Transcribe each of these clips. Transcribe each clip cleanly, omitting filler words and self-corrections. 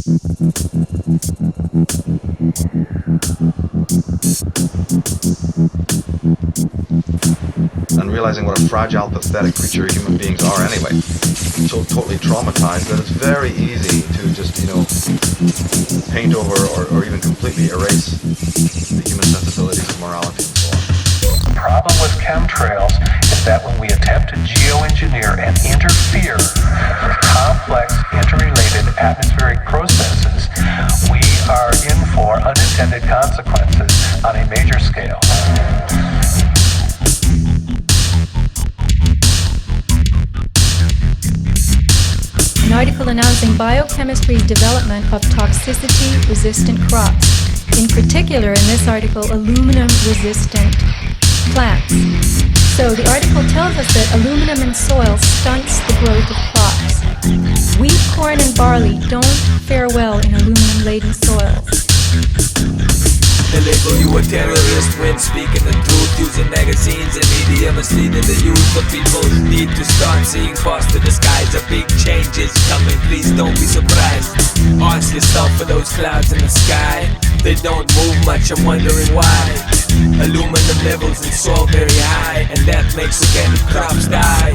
And realizing what a fragile, pathetic creature human beings are anyway. So totally traumatized that it's very easy to just, paint over or even completely erase the human sensibilities of morality and so on. The problem with chemtrails is that when we attempt to geoengineer and interfere with complex, interrelated atmospheric processes, we are in for unintended consequences on a major scale. An article announcing biochemistry's development of toxicity-resistant crops. In particular, in this article, aluminum-resistant plants. So the article tells us that aluminum in soil stunts the growth of crops. Wheat, corn, and barley don't fare well in aluminum-laden soils. They label you a terrorist when speaking the truth, using magazines and media misleading the youth. The people need to start seeing past the skies. A big change is coming, please don't be surprised. Ask yourself for those clouds in the sky. They don't move much, I'm wondering why. Aluminum levels in soil very high, and that makes organic crops die.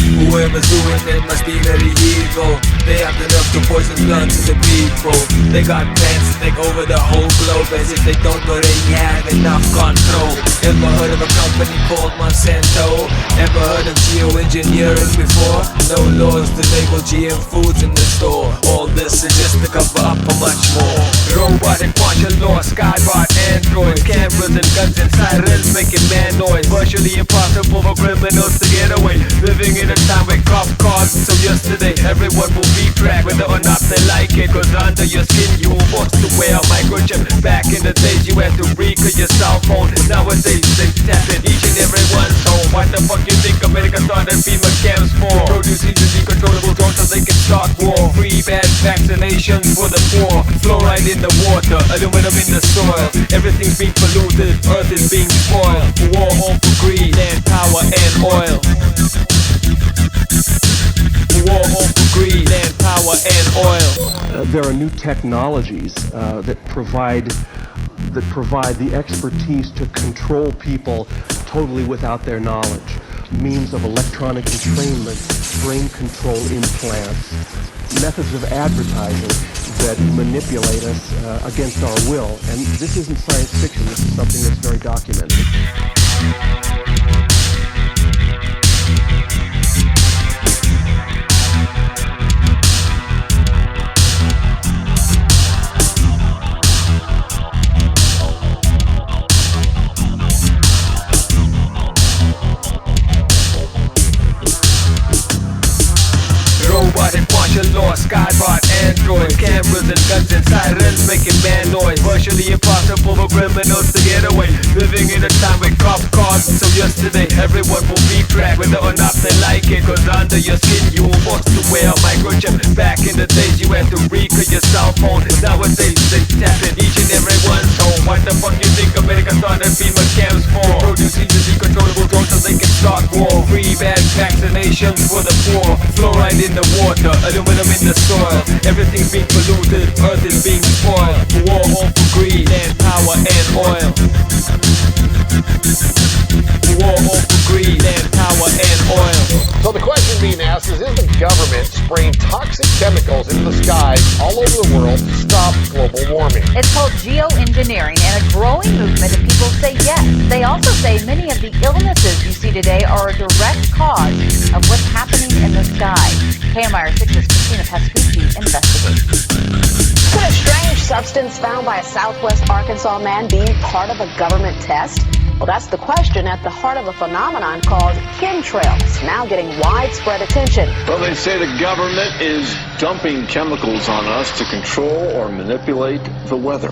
Whoever's doing it must be very evil. They have the nerve to poison blood to the people. They got plans to take over the whole globe, as if they don't already have enough control. Ever heard of a company called Monsanto? Ever heard of geoengineering before? No laws to label GM foods in the store. All this is just to cover up for much more. Robotic martial law, skybot, androids, cameras and guns and sirens making man noise. Virtually impossible for criminals to get away. Living in a time where cop cars, so yesterday everyone will be tracked whether or not they like it. Cause under your skin you were forced to wear a microchip. Back in the days you had to recall your cell phone. Nowadays they tap in each and everyone's home. What the fuck you think America started FEMA camps for? Producing the uncontrollable drones so they can start war. Free bad vaccinations for the poor. Fluoride in the water, aluminum in the soil. Everything's being polluted, earth is being spoiled. War all for greed, land, power and oil. War all for greed, land, power and oil. There are new technologies that provide the expertise to control people totally without their knowledge. Means of electronic entrainment, brain control implants, methods of advertising that manipulate us against our will. And this isn't science fiction, this is something that's very documented. Robotic martial law, skybot, android, cameras and guns and sirens making man noise. Virtually impossible for criminals to get away. Living in a time with cop cars, so yesterday everyone will be tracked whether or not they like it. Cause under your skin you were forced to wear a microchip. Back in the days you had to recall your cell phone. Nowadays they tap in each and everyone's home. What the fuck you think America started FEMA camps for? Producing the uncontrollable drones so they can start war. Free bad vaccinations for the poor. Fluoride in the water, aluminum in the soil. Everything's being polluted, earth is being spoiled. War all for greed, land, power and oil. War all for greed, land, power and oil. So the question being asked is the government spraying toxic chemicals into the skies all over the world to stop global warming? It's called geoengineering, and a growing movement of people say yes. They also say many of the illnesses you see today are a direct cause of what's happening in the sky. KMIR 6's Christina Pascucci investigates. Could a strange substance found by a southwest Arkansas man be part of a government test? Well, that's the question at the heart of a phenomenon called chemtrails, now getting widespread attention. Well, they say the government is dumping chemicals on us to control or manipulate the weather.